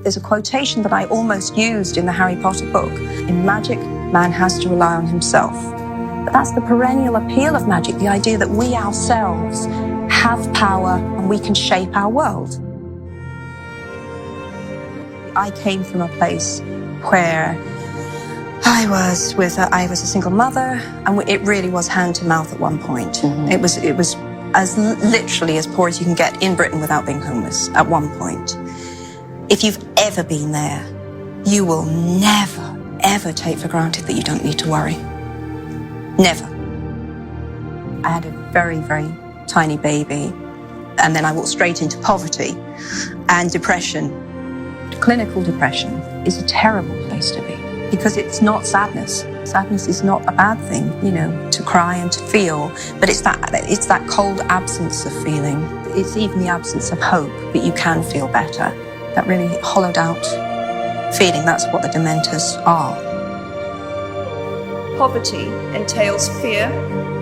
There's a quotation that I almost used in the Harry Potter book. In magic, man has to rely on himself. But that's the perennial appeal of magic, the idea that we ourselves have power and we can shape our world. I came from a place where I was a single mother, and it really was hand to mouth at one point. Mm-hmm. It was as literally as poor as you can get in Britain without being homeless at one point. If you've ever been there, you will never, ever take for granted that you don't need to worry. Never. I had a very, very tiny baby, and then I walked straight into poverty and depression. Clinical depression is a terrible place to be because it's not sadness. Sadness is not a bad thing, you know, to cry and to feel, but it's that cold absence of feeling. It's even the absence of hope that you can feel better. That really hollowed out feeling, that's what the dementors are. Poverty entails fear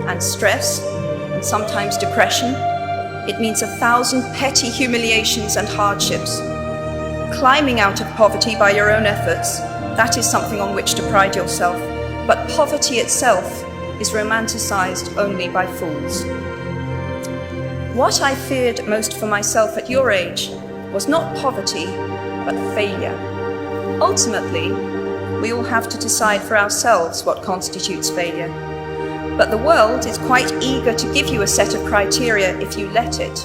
and stress and sometimes depression. It means 1,000 petty humiliations and hardships. Climbing out of poverty by your own efforts, that is something on which to pride yourself. But poverty itself is romanticized only by fools. What I feared most for myself at your age was not poverty, but failure. Ultimately, we all have to decide for ourselves what constitutes failure. But the world is quite eager to give you a set of criteria if you let it.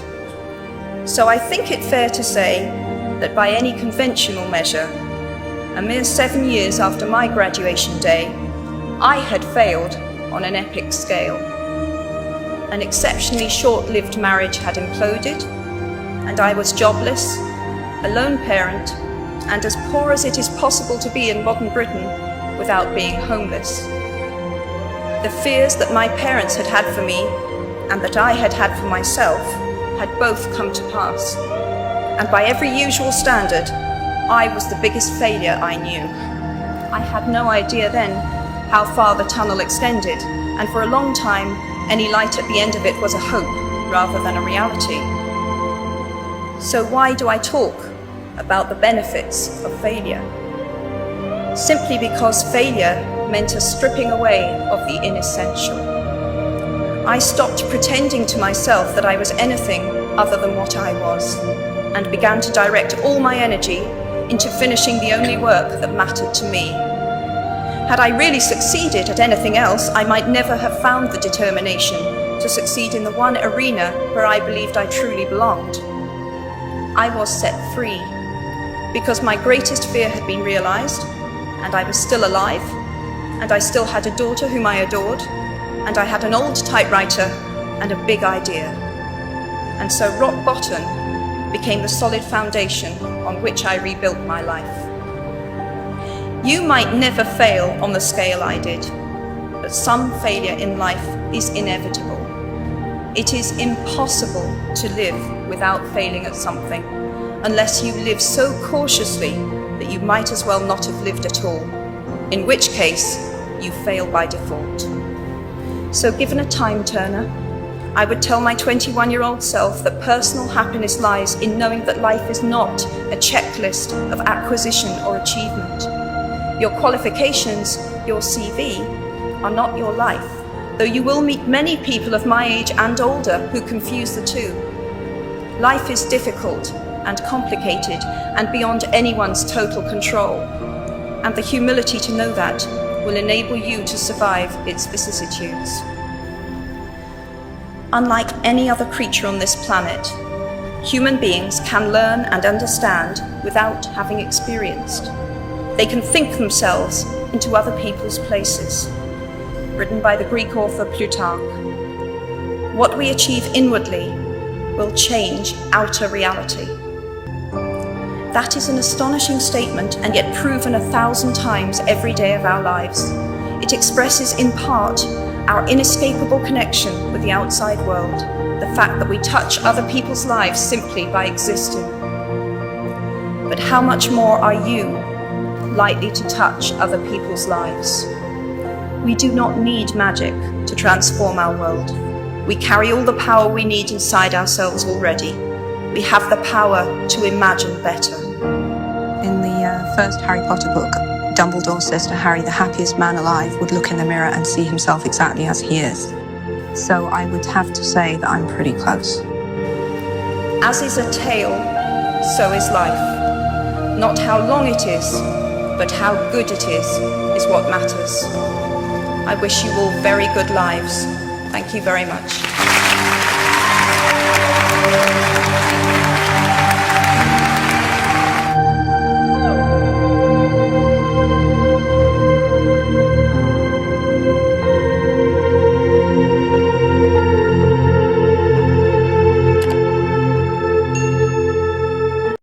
So I think it fair to say that by any conventional measure, a mere 7 years after my graduation day, I had failed on an epic scale. An exceptionally short-lived marriage had imploded, and I was jobless, a lone parent, and as poor as it is possible to be in modern Britain without being homeless. The fears that my parents had had for me and that I had had for myself had both come to pass. And by every usual standard, I was the biggest failure I knew. I had no idea then how far the tunnel extended, and for a long time, any light at the end of it was a hope rather than a reality. So why do I talk about the benefits of failure? Simply because failure meant a stripping away of the inessential. I stopped pretending to myself that I was anything other than what I was, and began to direct all my energy into finishing the only work that mattered to me. Had I really succeeded at anything else, I might never have found the determination to succeed in the one arena where I believed I truly belonged. I was set free because my greatest fear had been realized, and I was still alive, and I still had a daughter whom I adored, and I had an old typewriter and a big idea. And so rock bottom became the solid foundation on which I rebuilt my life. You might never fail on the scale I did, but some failure in life is inevitable. It is impossible to live without failing at something, unless you live so cautiously that you might as well not have lived at all, in which case you fail by default. So given a time turner, I would tell my 21-year-old self that personal happiness lies in knowing that life is not a checklist of acquisition or achievement. Your qualifications, your CV, are not your life, though you will meet many people of my age and older who confuse the two. Life is difficult and complicated and beyond anyone's total control, and the humility to know that will enable you to survive its vicissitudes. Unlike any other creature on this planet, human beings can learn and understand without having experienced. They can think themselves into other people's places. Written by the Greek author Plutarch. What we achieve inwardly will change outer reality. That is an astonishing statement, and yet proven 1,000 times every day of our lives. It expresses in part our inescapable connection with the outside world, the fact that we touch other people's lives simply by existing. But how much more are you likely to touch other people's lives? We do not need magic to transform our world. We carry all the power we need inside ourselves already. We have the power to imagine better. In first Harry Potter book, Dumbledore says to Harry, the happiest man alive would look in the mirror and see himself exactly as he is. So I would have to say that I'm pretty close. As is a tale, so is life. Not how long it is, but how good it is what matters. I wish you all very good lives. Thank you very much.